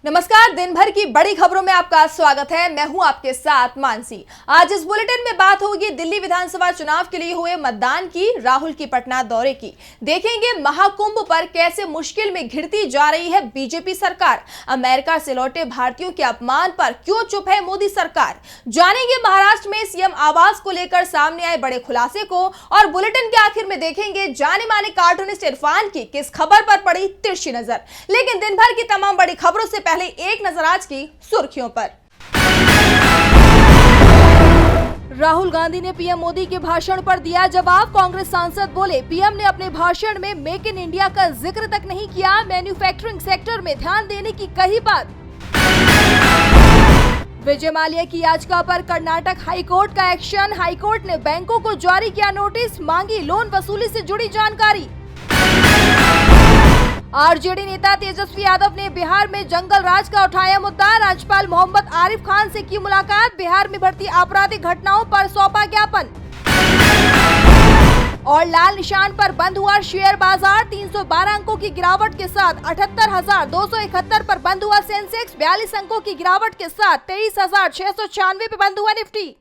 नमस्कार, दिन भर की बड़ी खबरों में आपका स्वागत है। मैं हूं आपके साथ मानसी। आज इस बुलेटिन में बात होगी दिल्ली विधानसभा चुनाव के लिए हुए मतदान की, राहुल की पटना दौरे की। देखेंगे महाकुंभ पर कैसे मुश्किल में घिरती जा रही है बीजेपी सरकार। अमेरिका से लौटे भारतीयों के अपमान पर क्यों चुप है मोदी सरकार। जानेंगे महाराष्ट्र में सीएम आवास को लेकर सामने आए बड़े खुलासे को। और बुलेटिन के आखिर में देखेंगे जाने माने कार्टूनिस्ट इरफान की किस खबर पर पड़ी तिरछी नजर। लेकिन दिन भर की तमाम बड़ी खबरों से पहले एक नजर आज की सुर्खियों पर। राहुल गांधी ने पीएम मोदी के भाषण पर दिया जवाब। कांग्रेस सांसद बोले, पीएम ने अपने भाषण में मेक इन इंडिया का जिक्र तक नहीं किया, मैन्युफैक्चरिंग सेक्टर में ध्यान देने की कही बात। विजय माल्या की याचिका पर कर्नाटक हाईकोर्ट का एक्शन। हाईकोर्ट ने बैंकों को जारी किया नोटिस, मांगी लोन वसूली से जुड़ी जानकारी। आरजेडी नेता तेजस्वी यादव ने बिहार में जंगल राज का उठाया मुद्दा। राज्यपाल मोहम्मद आरिफ खान से की मुलाकात, बिहार में बढ़ती आपराधिक घटनाओं पर सौंपा ज्ञापन। और लाल निशान पर बंद हुआ शेयर बाजार, 312 अंकों की गिरावट के साथ 78,271 पर बंद हुआ सेंसेक्स, 42 अंकों की गिरावट के साथ 23,696 पे बंद हुआ निफ्टी।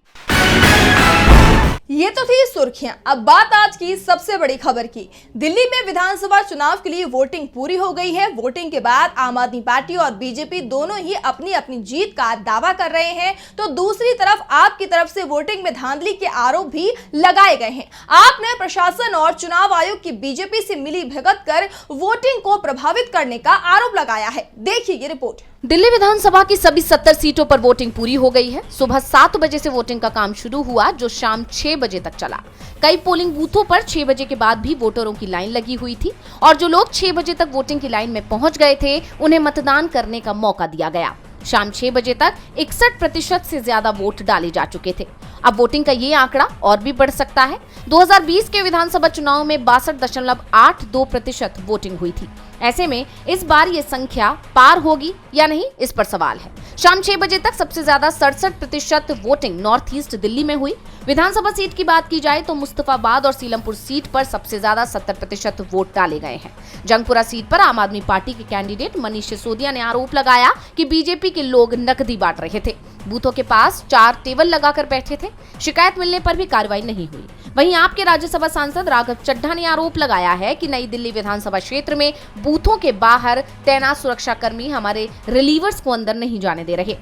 ये तो थी सुर्खियां। अब बात आज की सबसे बड़ी खबर की। दिल्ली में विधानसभा चुनाव के लिए वोटिंग पूरी हो गई है। वोटिंग के बाद आम आदमी पार्टी और बीजेपी दोनों ही अपनी अपनी जीत का दावा कर रहे हैं, तो दूसरी तरफ आप की तरफ से वोटिंग में धांधली के आरोप भी लगाए गए हैं। आपने प्रशासन और चुनाव आयोग की बीजेपी से मिली भगत कर वोटिंग को प्रभावित करने का आरोप लगाया है। देखिए ये रिपोर्ट। दिल्ली विधानसभा की सभी 70 सीटों पर वोटिंग पूरी हो गई है। सुबह 7 बजे से वोटिंग का काम शुरू हुआ, जो शाम 6 बजे तक चला। कई पोलिंग बूथों पर 6 बजे के बाद भी वोटरों की लाइन लगी हुई थी और जो लोग 6 बजे तक वोटिंग की लाइन में पहुंच गए थे, उन्हें मतदान करने का मौका दिया गया। शाम 6 बजे तक 61% से ज्यादा वोट डाले जा चुके थे। अब वोटिंग का ये आंकड़ा और भी बढ़ सकता है। 2020 के विधानसभा चुनाव में 62.82% वोटिंग हुई थी। ऐसे में इस बार ये संख्या पार होगी या नहीं, इस पर सवाल है। शाम 6 बजे तक सबसे ज्यादा 67% वोटिंग नॉर्थ ईस्ट दिल्ली में हुई। विधानसभा सीट की बात की जाए तो मुस्तफाबाद और सीलमपुर सीट पर सबसे ज्यादा 70% वोट डाले गए हैं। जंगपुरा सीट पर आम आदमी पार्टी के कैंडिडेट मनीष सिसोदिया ने आरोप लगाया कि बीजेपी के लोग नकदी बांट रहे थे। बूथों के पास 4 टेबल लगाकर बैठे थे। शिकायत मिलने पर भी कार्रवाई नहीं हुई। वहीं आपके राज्यसभा सांसद राघव चड्ढा ने आरोप लगाया है कि नई दिल्ली विधानसभा क्षेत्र में बूथों के बाहर तैनात सुरक्षाकर्मी हमारे रिलीवर्स को अंदर नहीं जाने दे रहे।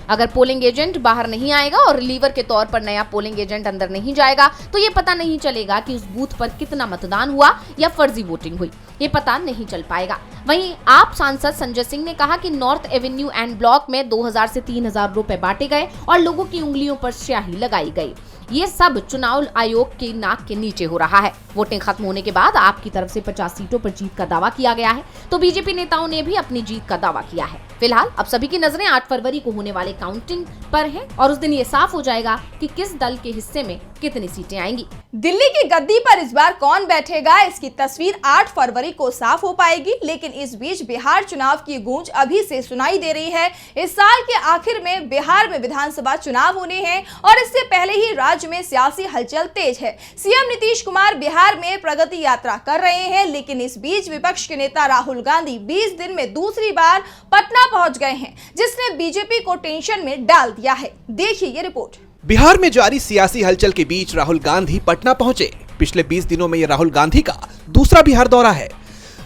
अगर पोलिंग एजेंट बाहर नहीं आएगा और रिलीवर के तौर पर नया पोलिंग एजेंट अंदर नहीं जाएगा तो ये पता नहीं चलेगा कि उस बूथ पर कितना मतदान हुआ या फर्जी वोटिंग हुई। ये पता नहीं चल पाएगा। वहीं आप सांसद संजय सिंह ने कहा कि नॉर्थ एवेन्यू एंड ब्लॉक में 2000 से 3000 रुपए बांटे गए और लोगों की उंगलियों पर स्याही लगाई गई। ये सब चुनाव आयोग के नाक के नीचे हो रहा है। वोटिंग खत्म होने के बाद आपकी तरफ से 50 सीटों पर जीत का दावा किया गया है, तो बीजेपी नेताओं ने भी अपनी जीत का दावा किया है। फिलहाल अब सभी की नजरें 8 फरवरी को होने वाले काउंटिंग पर हैं और उस दिन ये साफ हो जाएगा कि किस दल के हिस्से में कितनी सीटें आएंगी। दिल्ली की गद्दी पर इस बार कौन बैठेगा, इसकी तस्वीर 8 फरवरी को साफ हो पाएगी। लेकिन इस बीच बिहार चुनाव की गूंज अभी से सुनाई दे रही है। इस साल के आखिर में बिहार में विधानसभा चुनाव होने हैं और इससे पहले ही राज्य में सियासी हलचल तेज है। सीएम नीतीश कुमार बिहार में प्रगति यात्रा कर रहे हैं, लेकिन इस बीच विपक्ष के नेता राहुल गांधी 20 दिन में दूसरी बार पटना पहुंच गए हैं, जिसने बीजेपी को टेंशन में डाल दिया है। देखिए ये रिपोर्ट। बिहार में जारी सियासी हलचल के बीच राहुल गांधी पटना पहुंचे। पिछले 20 दिनों में ये राहुल गांधी का दूसरा बिहार दौरा है।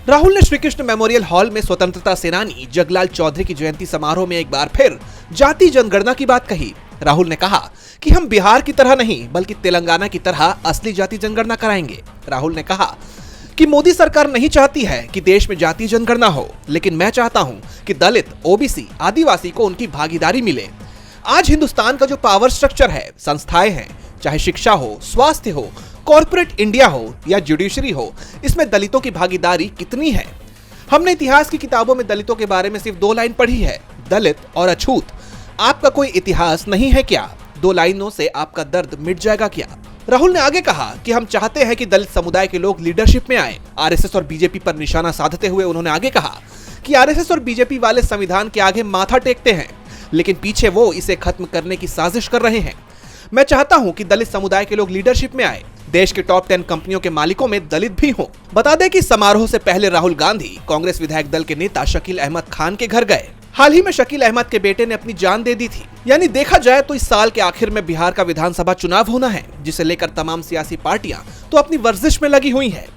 राहुल ने श्री कृष्ण मेमोरियल हॉल में स्वतंत्रता सेनानी जगलाल चौधरी की जयंती समारोह में एक बार फिर जाति जनगणना की बात कही। राहुल ने कहा कि हम बिहार की तरह नहीं बल्कि तेलंगाना की तरह असली जाति जनगणना कराएंगे। राहुल ने कहा कि मोदी सरकार नहीं चाहती है कि देश में जाति जनगणना हो, लेकिन मैं चाहता हूं कि दलित, ओबीसी, आदिवासी को उनकी भागीदारी मिले। आज हिंदुस्तान का जो पावर स्ट्रक्चर है, संस्थाएं हैं, चाहे शिक्षा हो, स्वास्थ्य हो, कॉर्पोरेट इंडिया हो या जुडिशरी हो, इसमें दलितों की भागीदारी कितनी है। हमने इतिहास की किताबों में दलितों के बारे में सिर्फ 2 लाइन पढ़ी है, दलित और अछूत। आपका कोई इतिहास नहीं है क्या? 2 लाइनों से आपका दर्द मिट जाएगा क्या? राहुल ने आगे कहा कि हम चाहते हैं कि दलित समुदाय के लोग लीडरशिप में आए। आरएसएस और बीजेपी पर निशाना साधते हुए उन्होंने आगे कहा कि आरएसएस और बीजेपी वाले संविधान के आगे माथा टेकते हैं, लेकिन पीछे वो इसे खत्म करने की साजिश कर रहे हैं। मैं चाहता हूं कि दलित समुदाय के लोग लीडरशिप में आए। देश के टॉप 10 कंपनियों के मालिकों में दलित भी हों। बता दें कि समारोह से पहले राहुल गांधी कांग्रेस विधायक दल के नेता शकील अहमद खान के घर गए। हाल ही में शकील अहमद के बेटे ने अपनी जान दे दी थी। यानी देखा जाए तो इस साल के आखिर में बिहार का विधानसभा चुनाव होना है, जिसे लेकर तमाम सियासी पार्टियां तो अपनी वर्जिश में लगी हुई हैं।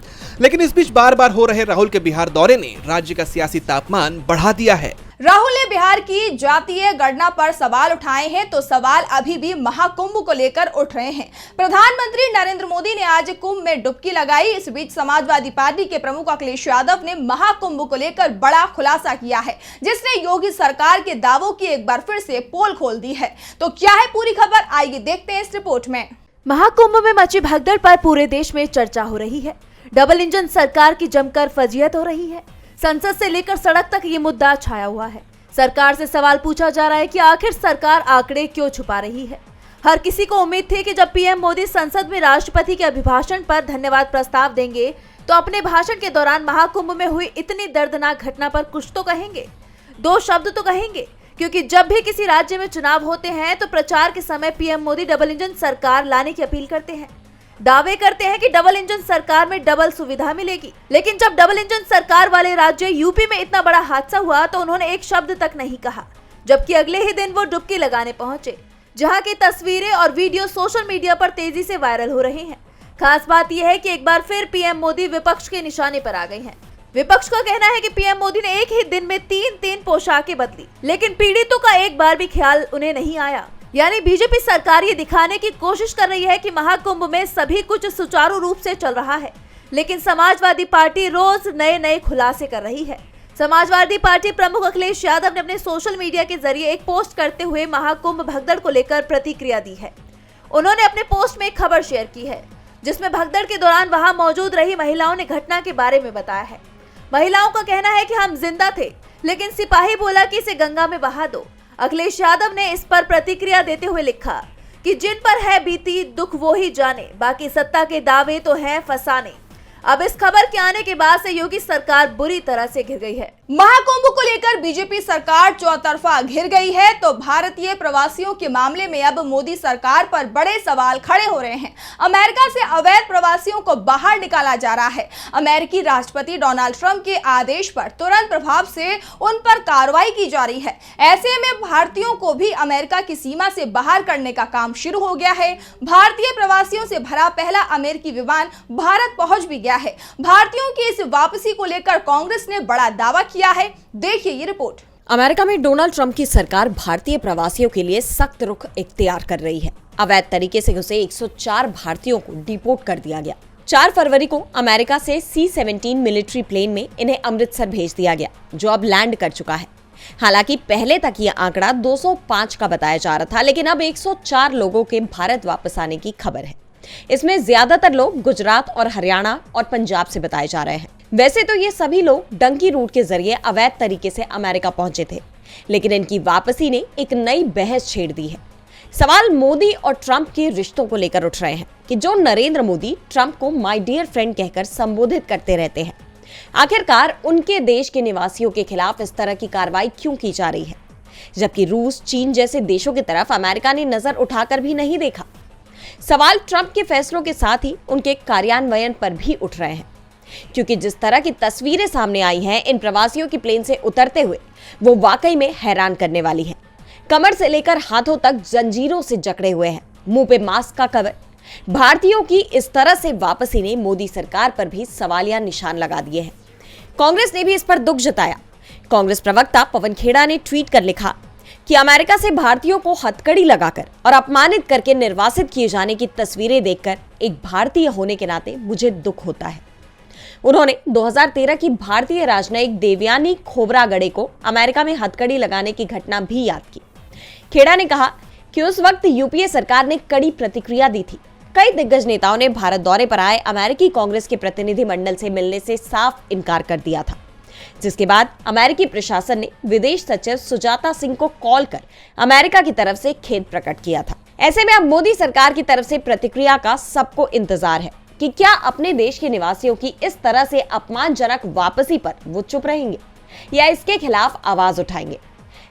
लेकिन इस बीच बार बार हो रहे राहुल के बिहार दौरे ने राज्य का सियासी तापमान बढ़ा दिया है। राहुल ने बिहार की जातीय गणना पर सवाल उठाए हैं, तो सवाल अभी भी महाकुंभ को लेकर उठ रहे हैं। प्रधानमंत्री नरेंद्र मोदी ने आज कुंभ में डुबकी लगाई। इस बीच समाजवादी पार्टी के प्रमुख अखिलेश यादव ने महाकुंभ को लेकर बड़ा खुलासा किया है, जिसने योगी सरकार के दावों की एक बार फिर से पोल खोल दी है। तो क्या है पूरी खबर, आइए देखते हैं इस रिपोर्ट में। महाकुंभ में मची भगदड़ पर पूरे देश में चर्चा हो रही है। डबल इंजन सरकार की जमकर फजीहत हो रही है। संसद से लेकर सड़क तक ये मुद्दा छाया हुआ है। सरकार से सवाल पूछा जा रहा है कि आखिर सरकार आंकड़े क्यों छुपा रही है। हर किसी को उम्मीद थी कि जब पीएम मोदी संसद में राष्ट्रपति के अभिभाषण पर धन्यवाद प्रस्ताव देंगे तो अपने भाषण के दौरान महाकुंभ में हुई इतनी दर्दनाक घटना पर कुछ तो कहेंगे, दो शब्द तो कहेंगे, क्योंकि जब भी किसी राज्य में चुनाव होते हैं तो प्रचार के समय पीएम मोदी डबल इंजन सरकार लाने की अपील करते हैं। दावे करते हैं कि डबल इंजन सरकार में डबल सुविधा मिलेगी। लेकिन जब डबल इंजन सरकार वाले राज्य यूपी में इतना बड़ा हादसा हुआ तो उन्होंने एक शब्द तक नहीं कहा, जबकि अगले ही दिन वो डुबकी लगाने पहुंचे, जहां की तस्वीरें और वीडियो सोशल मीडिया पर तेजी से वायरल हो रहे हैं। खास बात यह है कि एक बार फिर पीएम मोदी विपक्ष के निशाने पर आ गए हैं। विपक्ष का कहना है कि पीएम मोदी ने एक ही दिन में तीन पोशाकें बदली, लेकिन पीड़ितों का एक बार भी ख्याल उन्हें नहीं आया। यानी बीजेपी सरकार ये दिखाने की कोशिश कर रही है कि महाकुंभ में सभी कुछ सुचारू रूप से चल रहा है, लेकिन समाजवादी पार्टी रोज नए खुलासे कर रही है। समाजवादी पार्टी प्रमुख अखिलेश यादव ने अपने सोशल मीडिया के जरिए एक पोस्ट करते हुए महाकुंभ भगदड़ को लेकर प्रतिक्रिया दी है। उन्होंने अपने पोस्ट में एक खबर शेयर की है, जिसमें भगदड़ के दौरान वहां मौजूद रही महिलाओं ने घटना के बारे में बताया है। महिलाओं का कहना है कि हम जिंदा थे, लेकिन सिपाही बोला कि इसे गंगा में बहा दो। अखिलेश यादव ने इस पर प्रतिक्रिया देते हुए लिखा कि जिन पर है बीती दुख वो ही जाने, बाकी सत्ता के दावे तो हैं फसाने। अब इस खबर के आने के बाद से योगी सरकार बुरी तरह से घिर गई है। महाकुंभ को लेकर बीजेपी सरकार चौतरफा घिर गई है, तो भारतीय प्रवासियों के मामले में अब मोदी सरकार पर बड़े सवाल खड़े हो रहे हैं। अमेरिका से अवैध प्रवासियों को बाहर निकाला जा रहा है। अमेरिकी राष्ट्रपति डोनाल्ड ट्रंप के आदेश पर तुरंत प्रभाव से उन पर कार्रवाई की जा रही है। ऐसे में भारतीयों को भी अमेरिका की सीमा से बाहर करने का काम शुरू हो गया है। भारतीय प्रवासियों से भरा पहला अमेरिकी विमान भारत पहुंच भी गया है। भारतीयों की इस वापसी को लेकर कांग्रेस ने बड़ा दावा किया है। देखिए ये रिपोर्ट। अमेरिका में डोनाल्ड ट्रंप की सरकार भारतीय प्रवासियों के लिए सख्त रुख इख्तियार कर रही है। अवैध तरीके से घुसे 104 भारतीयों को डिपोर्ट कर दिया गया। 4 फरवरी को अमेरिका से C-17 मिलिट्री प्लेन में इन्हें अमृतसर भेज दिया गया, जो अब लैंड कर चुका है। हालांकि पहले तक ये आंकड़ा 205 का बताया जा रहा था, लेकिन अब 104 लोगों के भारत वापस आने की खबर है। इसमें ज्यादातर लोग गुजरात और हरियाणा और पंजाब से बताए जा रहे हैं। वैसे तो ये सभी लोग डंकी रूट के जरिए अवैध तरीके से अमेरिका पहुंचे थे, लेकिन इनकी वापसी ने एक नई बहस छेड़ दी है। सवाल मोदी और ट्रंप के रिश्तों को लेकर उठ रहे हैं कि जो नरेंद्र मोदी ट्रंप को माय डियर फ्रेंड कहकर संबोधित करते रहते हैं, आखिरकार उनके देश के निवासियों के खिलाफ इस तरह की कार्रवाई क्यों की जा रही है, जबकि रूस, चीन जैसे देशों की तरफ अमेरिका ने नजर उठाकर भी नहीं देखा। सवाल ट्रंप के फैसलों के साथ ही उनके कार्यान्वयन पर भी उठ रहे हैं, क्योंकि जिस तरह की तस्वीरें सामने आई हैं इन प्रवासियों की प्लेन से उतरते हुए, वो वाकई में हैरान करने वाली है। कमर से लेकर हाथों तक जंजीरों से जकड़े हुए हैं, मुंह पे मास्क का कवर। भारतीयों की इस तरह से वापसी ने मोदी सरकार पर भी सवालिया निशान लगा दिए हैं। कांग्रेस ने भी इस पर दुख जताया। कांग्रेस प्रवक्ता पवन खेड़ा ने ट्वीट कर लिखा कि अमेरिका से भारतीयों को हथकड़ी लगाकर और अपमानित करके निर्वासित किए जाने की तस्वीरें देखकर एक भारतीय होने के नाते मुझे दुख होता है। उन्होंने 2013 की भारतीय राजनयिक देवयानी खोबरागड़े को अमेरिका में हथकड़ी लगाने की घटना भी याद की। खेड़ा ने कहा कि उस वक्त यूपीए सरकार ने कड़ी प्रतिक्रिया दी थी। कई दिग्गज नेताओं ने भारत दौरे पर आए अमेरिकी कांग्रेस के प्रतिनिधि मंडल से मिलने से साफ इनकार कर दिया था, जिसके बाद अमेरिकी प्रशासन ने विदेश सचिव सुजाता सिंह को कॉल कर अमेरिका की तरफ से खेद प्रकट किया था। ऐसे में अब मोदी सरकार की तरफ से प्रतिक्रिया का सबको इंतजार है कि क्या अपने देश के निवासियों की इस तरह से अपमानजनक वापसी पर वो चुप रहेंगे या इसके खिलाफ आवाज उठाएंगे।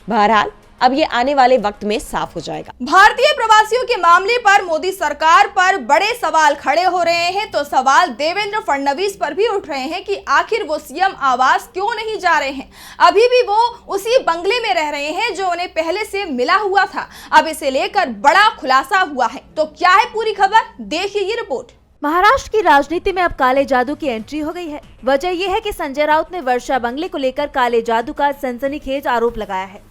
बहरहाल अब ये आने वाले वक्त में साफ हो जाएगा। भारतीय प्रवासियों के मामले पर मोदी सरकार पर बड़े सवाल खड़े हो रहे हैं, तो सवाल देवेंद्र फडणवीस पर भी उठ रहे हैं कि आखिर वो सीएम आवास क्यों नहीं जा रहे हैं। अभी भी वो उसी बंगले में रह रहे हैं जो उन्हें पहले से मिला हुआ था। अब इसे लेकर बड़ा खुलासा हुआ है, तो क्या है पूरी खबर, देखिए ये रिपोर्ट। महाराष्ट्र की राजनीति में अब काले जादू की एंट्री हो गई है। वजह यह है कि संजय राउत ने वर्षा बंगले को लेकर काले जादू का सनसनीखेज आरोप लगाया है।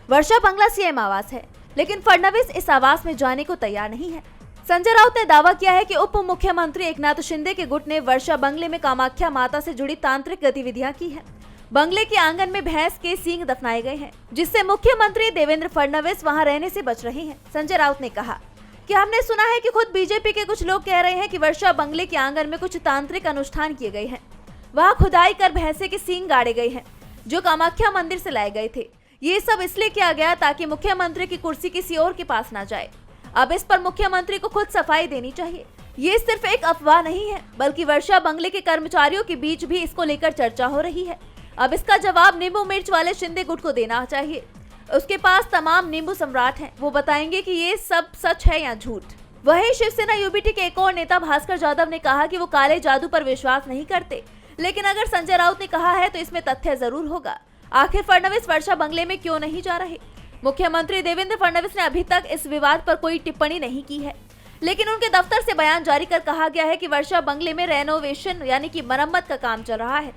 वर्षा बंगला सीएम आवास है, लेकिन फडणवीस इस आवास में जाने को तैयार नहीं है। संजय राउत ने दावा किया है कि उप मुख्यमंत्री एकनाथ शिंदे के गुट ने वर्षा बंगले में कामाख्या माता से जुड़ी तांत्रिक गतिविधियां की हैं। बंगले के आंगन में भैंस के सींग दफनाए गए हैं, जिससे मुख्यमंत्री देवेंद्र फडणवीस वहां रहने से बच रहे हैं। संजय राउत ने कहा कि हमने सुना है कि खुद बीजेपी के कुछ लोग कह रहे हैं कि वर्षा बंगले के आंगन में कुछ तांत्रिक अनुष्ठान किए गए हैं। वहां खुदाई कर भैंसे के सींग गाड़े गए हैं जो कामाख्या मंदिर से लाए गए थे। ये सब इसलिए किया गया ताकि मुख्यमंत्री की कुर्सी किसी और के पास ना जाए। अब इस पर मुख्यमंत्री को खुद सफाई देनी चाहिए। ये सिर्फ एक अफवाह नहीं है, बल्कि वर्षा बंगले के कर्मचारियों के बीच भी इसको लेकर चर्चा हो रही है। अब इसका जवाब नींबू मिर्च वाले शिंदे गुट को देना चाहिए। उसके पास तमाम नींबू सम्राट हैं, वो बताएंगे कि ये सब सच है या झूठ। वहीं शिवसेना यूबीटी के एक और नेता भास्कर जाधव ने कहा कि वो काले जादू पर विश्वास नहीं करते, लेकिन अगर संजय राउत ने कहा है तो इसमें तथ्य जरूर होगा। आखिर फडणवीस वर्षा बंगले में क्यों नहीं जा रहे? मुख्यमंत्री देवेंद्र फडणवीस ने अभी तक इस विवाद पर कोई टिप्पणी नहीं की है, लेकिन उनके दफ्तर से बयान जारी कर कहा गया है कि वर्षा बंगले में रेनोवेशन यानी कि मरम्मत का काम चल रहा है।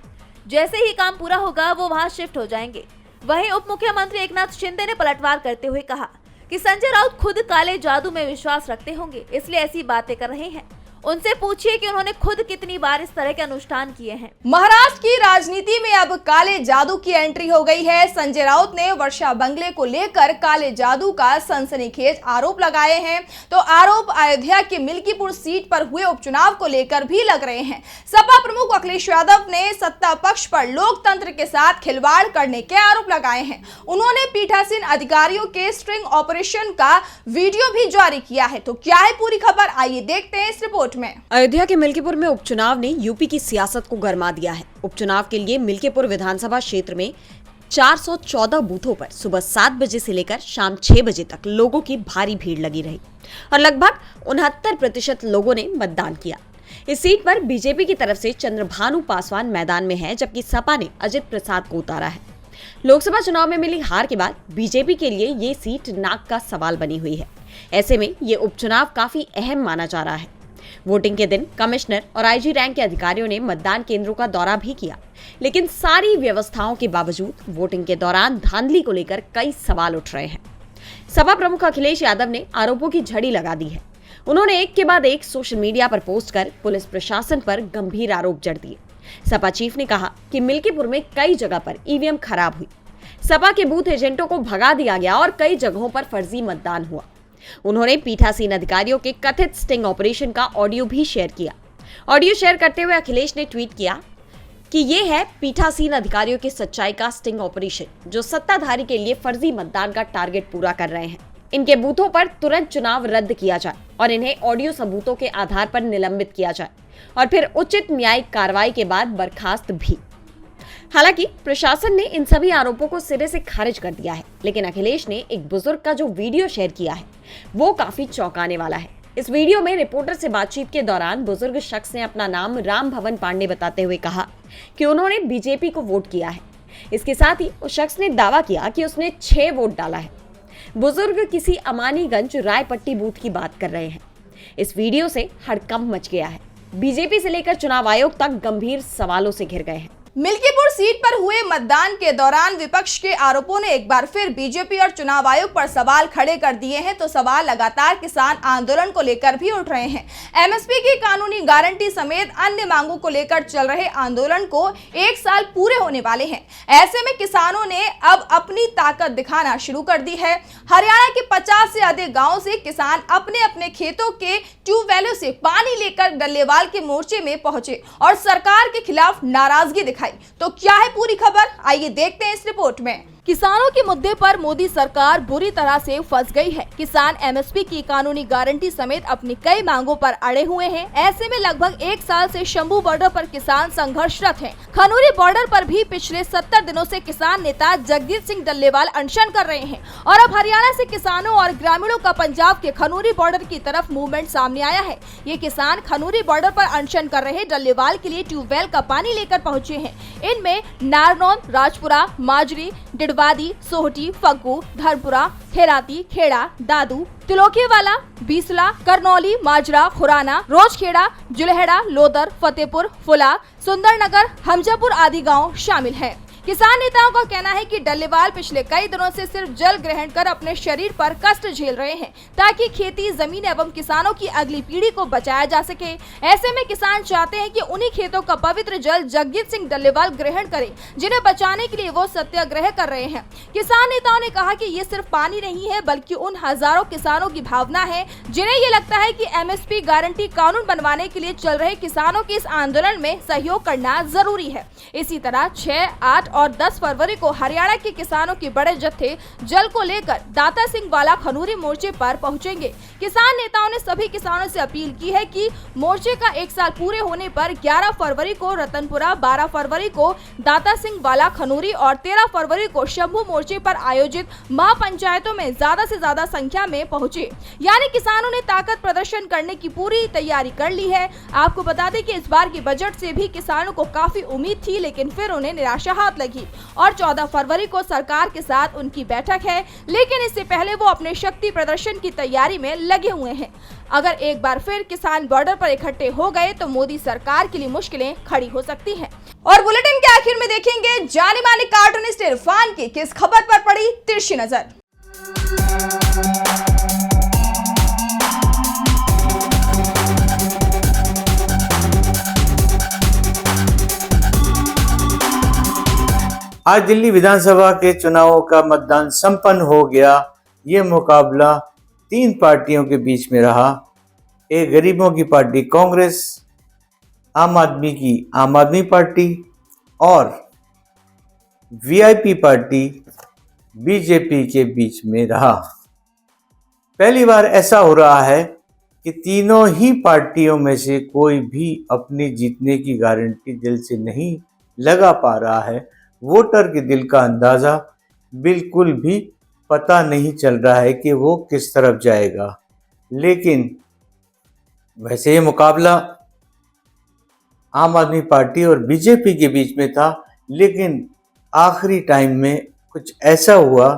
जैसे ही काम पूरा होगा वो वहां शिफ्ट हो जाएंगे। वहीं उप मुख्यमंत्री एकनाथ शिंदे ने पलटवार करते हुए कहा कि संजय राउत खुद काले जादू में विश्वास रखते होंगे, इसलिए ऐसी बातें कर रहे हैं। उनसे पूछिए कि उन्होंने खुद कितनी बार इस तरह के अनुष्ठान किए हैं। महाराष्ट्र की राजनीति में अब काले जादू की एंट्री हो गई है। संजय राउत ने वर्षा बंगले को लेकर काले जादू का सनसनीखेज आरोप लगाए हैं, तो आरोप अयोध्या के मिल्कीपुर सीट पर हुए उपचुनाव को लेकर भी लग रहे हैं। सपा प्रमुख अखिलेश यादव ने सत्ता पक्ष पर लोकतंत्र के साथ खिलवाड़ करने के आरोप लगाए हैं। उन्होंने पीठासीन अधिकारियों के स्ट्रिंग ऑपरेशन का वीडियो भी जारी किया है। तो क्या है पूरी खबर, आइए देखते हैं इस रिपोर्ट में। अयोध्या के मिल्कीपुर में उपचुनाव ने यूपी की सियासत को गरमा दिया है। उपचुनाव के लिए मिल्कीपुर विधानसभा क्षेत्र में 414 बूथों पर सुबह 7 बजे से लेकर शाम 6 बजे तक लोगों की भारी भीड़ लगी रही और लगभग 69% लोगों ने मतदान किया। इस सीट पर बीजेपी की तरफ से चंद्रभानु पासवान मैदान में है, जबकि सपा ने अजित प्रसाद को उतारा है। लोकसभा चुनाव में मिली हार के बाद बीजेपी के लिए ये सीट नाक का सवाल बनी हुई है। ऐसे में ये उपचुनाव काफी अहम माना जा रहा है। वोटिंग के दिन कमिश्नर और आईजी रैंक के अधिकारियों ने मतदान केंद्रों का दौरा भी किया, लेकिन सारी व्यवस्थाओं के बावजूद वोटिंग के दौरान धांधली को लेकर कई सवाल उठ रहे हैं। सपा प्रमुख अखिलेश यादव ने आरोपों की झड़ी लगा दी है। उन्होंने एक के बाद एक सोशल मीडिया पर पोस्ट कर पुलिस प्रशासन पर गंभीर आरोप जड़ दिए। सपा चीफ ने कहा कि मिल्कीपुर में कई जगह पर ईवीएम खराब हुई, सपा के बूथ एजेंटों को भगा दिया गया और कई जगहों पर फर्जी मतदान हुआ। उन्होंने पीठासीन अधिकारियों के कथित स्टिंग ऑपरेशन का ऑडियो भी शेयर किया। ऑडियो शेयर करते हुए अखिलेश ने ट्वीट किया कि ये है पीठासीन अधिकारियों की सच्चाई का स्टिंग ऑपरेशन, जो सत्ताधारी के लिए फर्जी मतदान का टारगेट पूरा कर रहे हैं। इनके बूथों पर तुरंत चुनाव रद्द किया जाए और इन्हें ऑडियो सबूतों के आधार पर निलंबित किया जाए और फिर उचित न्यायिक कार्रवाई के बाद बर्खास्त भी। हालांकि प्रशासन ने इन सभी आरोपों को सिरे से खारिज कर दिया है, लेकिन अखिलेश ने एक बुजुर्ग का जो वीडियो शेयर किया है वो काफी चौंकाने वाला है। इस वीडियो में रिपोर्टर से बातचीत के दौरान बुजुर्ग शख्स ने अपना नाम राम भवन पांडे बताते हुए कहा कि उन्होंने बीजेपी को वोट किया है। इसके साथ ही उस शख्स ने दावा किया कि उसने 6 वोट डाला है। बुजुर्ग किसी अमानीगंज रायपट्टी बूथ की बात कर रहे हैं। इस वीडियो से हड़कंप मच गया है। बीजेपी से लेकर चुनाव आयोग तक गंभीर सवालों से घिर गए हैं। मिल्कीपुर सीट पर हुए मतदान के दौरान विपक्ष के आरोपों ने एक बार फिर बीजेपी और चुनाव आयोग पर सवाल खड़े कर दिए हैं, तो सवाल लगातार किसान आंदोलन को लेकर भी उठ रहे हैं। एमएसपी की कानूनी गारंटी समेत अन्य मांगों को लेकर चल रहे आंदोलन को 1 साल पूरे होने वाले हैं। ऐसे में किसानों ने अब अपनी ताकत दिखाना शुरू कर दी है। हरियाणा के 50 से अधिक गाँव से किसान अपने अपने खेतों के ट्यूबवेलों से पानी लेकर डल्लेवाल के मोर्चे में पहुंचे और सरकार के खिलाफ नाराजगी दिखाई। तो क्या है पूरी खबर, आइए देखते हैं इस रिपोर्ट में। किसानों के मुद्दे पर मोदी सरकार बुरी तरह से फंस गई है। किसान एमएसपी की कानूनी गारंटी समेत अपनी कई मांगों पर अड़े हुए हैं। ऐसे में लगभग 1 साल से शंभू बॉर्डर पर किसान संघर्षरत हैं। खनौरी बॉर्डर पर भी पिछले 70 दिनों से किसान नेता जगजीत सिंह डल्लेवाल अनशन कर रहे हैं और अब हरियाणा से किसानों और ग्रामीणों का पंजाब के खनौरी बॉर्डर की तरफ मूवमेंट सामने आया है। ये किसान खनौरी बॉर्डर पर अनशन कर रहे डल्लेवाल के लिए ट्यूबवेल का पानी लेकर पहुँचे हैं। इनमें नारनौल, राजपुरा, माजरी, डिडवादी, सोहटी, फग्गू, धर्मपुरा, खेराती, खेड़ा, दादू, तिलोकीवाला, बीसला, करनौली, माजरा, खुराना, रोजखेड़ा, जुलहेड़ा, लोदर, फतेहपुर, फुला, सुंदरनगर, हमजापुर आदि गांव शामिल हैं। किसान नेताओं का कहना है कि डल्लेवाल पिछले कई दिनों से सिर्फ जल ग्रहण कर अपने शरीर पर कष्ट झेल रहे हैं ताकि खेती, जमीन एवं किसानों की अगली पीढ़ी को बचाया जा सके। ऐसे में किसान चाहते हैं कि उन्हीं खेतों का पवित्र जल जगजीत सिंह डल्लेवाल ग्रहण करें, जिन्हें बचाने के लिए वो सत्याग्रह कर रहे हैं। किसान नेताओं ने कहा कि ये सिर्फ पानी नहीं है बल्कि उन हजारों किसानों की भावना है जिन्हें ये लगता है कि एमएसपी गारंटी कानून बनवाने के लिए चल रहे किसानों के इस आंदोलन में सहयोग करना जरूरी है। इसी तरह 6, 8 और 10 फरवरी को हरियाणा के किसानों के बड़े जत्थे जल को लेकर दाता सिंह वाला खनौरी मोर्चे पर पहुंचेंगे। किसान नेताओं ने सभी किसानों से अपील की है कि मोर्चे का 1 साल पूरे होने पर 11 फरवरी को रतनपुरा, 12 फरवरी को दाता सिंह वाला खनौरी और 13 फरवरी को शंभू मोर्चे पर आयोजित महापंचायतों में ज्यादा से ज्यादा संख्या में पहुंचे। यानी किसानों ने ताकत प्रदर्शन करने की पूरी तैयारी कर ली है। आपको बता दें कि इस बार के बजट से भी किसानों को काफी उम्मीद थी, लेकिन फिर उन्हें निराशा हाथ लगी और 14 फरवरी को सरकार के साथ उनकी बैठक है, लेकिन इससे पहले वो अपने शक्ति प्रदर्शन की तैयारी में लगे हुए हैं। अगर एक बार फिर किसान बॉर्डर पर इकट्ठे हो गए तो मोदी सरकार के लिए मुश्किलें खड़ी हो सकती हैं। और बुलेटिन के आखिर में देखेंगे जानी मानी कार्टूनिस्ट इरफान की किस खबर पर पड़ी तिरछी नजर। आज दिल्ली विधानसभा के चुनावों का मतदान संपन्न हो गया। ये मुकाबला 3 पार्टियों के बीच में रहा। एक गरीबों की पार्टी कांग्रेस, आम आदमी की आम आदमी पार्टी और वीआईपी पार्टी बीजेपी के बीच में रहा। पहली बार ऐसा हो रहा है कि तीनों ही पार्टियों में से कोई भी अपनी जीतने की गारंटी दिल से नहीं लगा पा रहा है। वोटर के दिल का अंदाज़ा बिल्कुल भी पता नहीं चल रहा है कि वो किस तरफ जाएगा। लेकिन वैसे ये मुकाबला आम आदमी पार्टी और बीजेपी के बीच में था, लेकिन आखिरी टाइम में कुछ ऐसा हुआ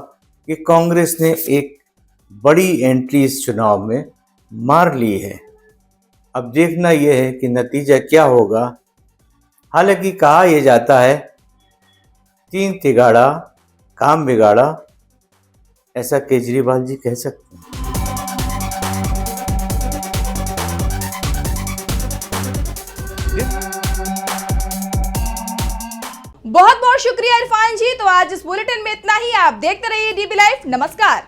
कि कांग्रेस ने एक बड़ी एंट्री इस चुनाव में मार ली है। अब देखना यह है कि नतीजा क्या होगा। हालांकि कहा यह जाता है 3 तिगाड़ा काम बिगाड़ा, ऐसा केजरीवाल जी कह सकते हैं। बहुत बहुत शुक्रिया इरफान जी। तो आज इस बुलेटिन में इतना ही। आप देखते रहिए डीबी लाइव। नमस्कार।